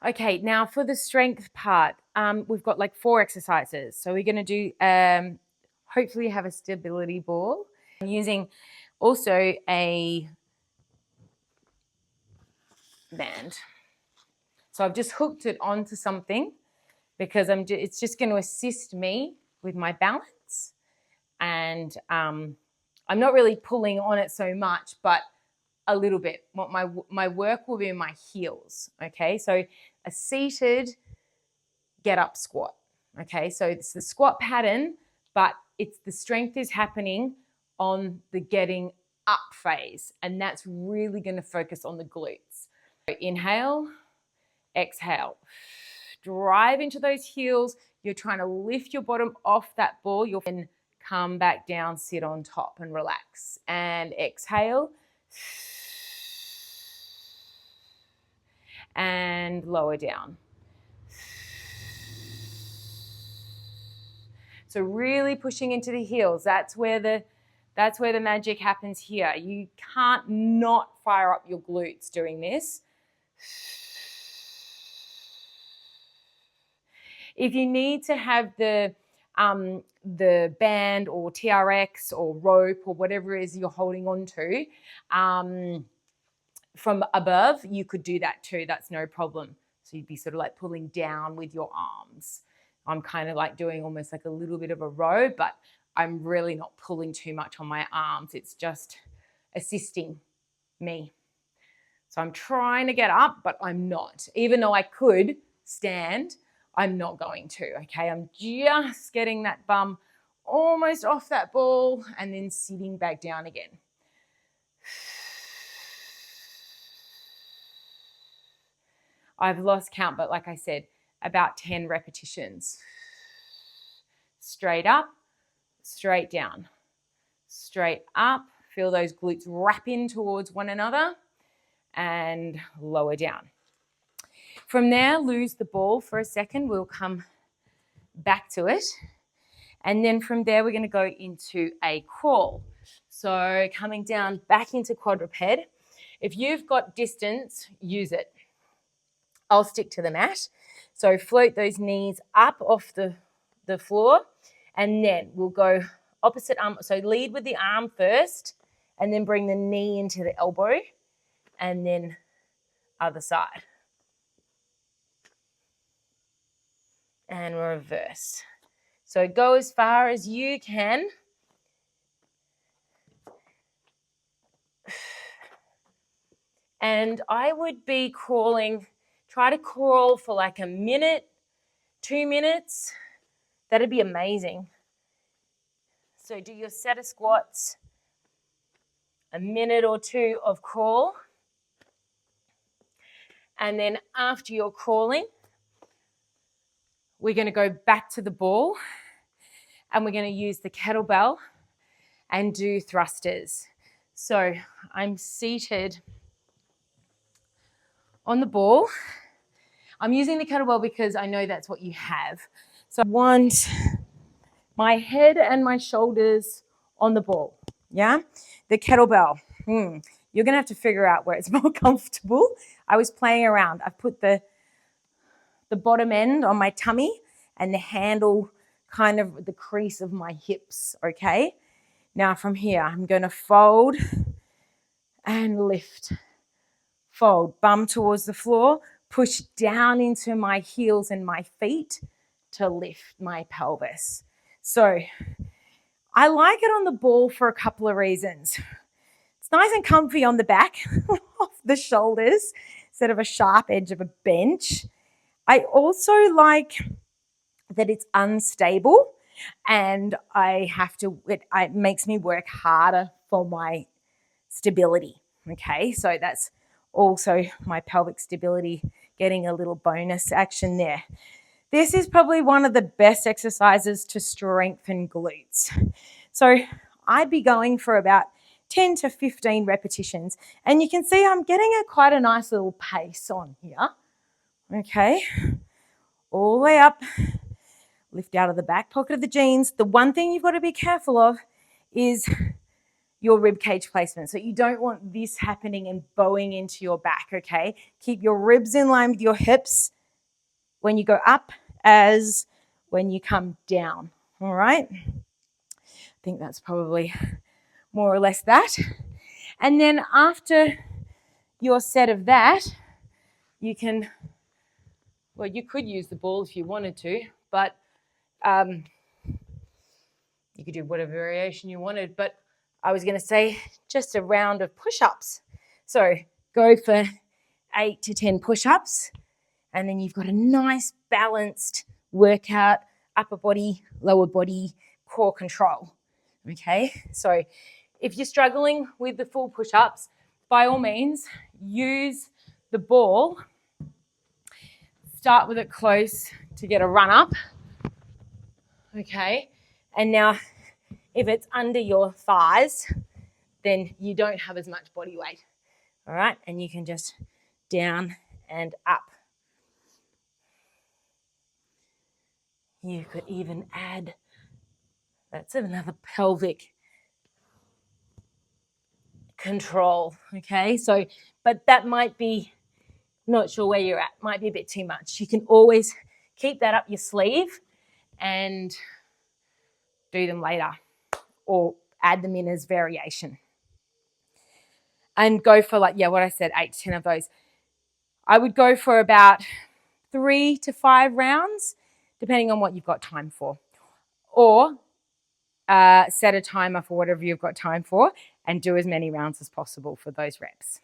Okay, now for the strength part, we've got like 4 exercises. So we're going to do, hopefully have a stability ball. I'm using also a band. So I've just hooked it onto something because it's just going to assist me with my balance. And I'm not really pulling on it so much, but a little bit. What my work will be in my heels, okay? So a seated get up squat, okay? So it's the squat pattern, but it's the strength is happening on the getting up phase, and that's really going to focus on the glutes. So inhale, exhale, drive into those heels. You're trying to lift your bottom off that ball. You'll then come back down, sit on top and relax. And exhale. And lower down. So really pushing into the heels. That's where the magic happens here. You can't not fire up your glutes doing this. If you need to have the band or TRX or rope or whatever it is you're holding on to from above, you could do that too. That's no problem. So you'd be sort of like pulling down with your arms. I'm kind of like doing almost like a little bit of a row, but I'm really not pulling too much on my arms. It's just assisting me. So I'm trying to get up, but I'm not. Even though I could stand, I'm not going to, okay? I'm just getting that bum almost off that ball and then sitting back down again. I've lost count, but like I said, about 10 repetitions. Straight up, straight down, straight up. Feel those glutes wrap in towards one another and lower down. From there, lose the ball for a second. We'll come back to it. And then from there, we're going to go into a crawl. So coming down back into quadruped. If you've got distance, use it. I'll stick to the mat. So float those knees up off the floor, and then we'll go opposite arm. So lead with the arm first, and then bring the knee into the elbow, and then other side. And reverse. So go as far as you can. And I would be crawling, try to crawl for like a minute, 2 minutes. That'd be amazing. So do your set of squats, a minute or 2 of crawl. And then after you're crawling, we're going to go back to the ball and we're going to use the kettlebell and do thrusters. So I'm seated on the ball. I'm using the kettlebell because I know that's what you have. So I want my head and my shoulders on the ball, yeah? The kettlebell, you're going to have to figure out where it's more comfortable. I was playing around. I've put the bottom end on my tummy and the handle kind of the crease of my hips, okay? Now from here, I'm going to fold and lift. Fold, bum towards the floor, push down into my heels and my feet to lift my pelvis. So I like it on the ball for a couple of reasons. It's nice and comfy on the back of the shoulders instead of a sharp edge of a bench. I also like that it's unstable and it makes me work harder for my stability. Okay, so that's also my pelvic stability getting a little bonus action there. This is probably one of the best exercises to strengthen glutes. So I'd be going for about 10 to 15 repetitions. And you can see I'm getting quite a nice little pace on here. Okay, all the way up. Lift out of the back pocket of the jeans. The one thing you've got to be careful of is your rib cage placement. So you don't want this happening and bowing into your back, okay? Keep your ribs in line with your hips when you go up as when you come down. All right. I think that's probably more or less that. And then after your set of that, you can, well, you could use the ball if you wanted to, but you could do whatever variation you wanted. But I was going to say just a round of push-ups. So go for 8 to 10 push-ups, and then you've got a nice balanced workout, upper body, lower body, core control. Okay, so if you're struggling with the full push-ups, by all means, use the ball. Start with it close to get a run up. Okay, and now if it's under your thighs, then you don't have as much body weight. All right, and you can just down and up. You could even add, that's another pelvic control, okay? So, but that might be, not sure where you're at, might be a bit too much. You can always keep that up your sleeve and do them later or add them in as variation. And go for like, yeah, what I said, 8 to 10 of those. I would go for about 3 to 5 rounds, depending on what you've got time for. Or set a timer for whatever you've got time for and do as many rounds as possible for those reps.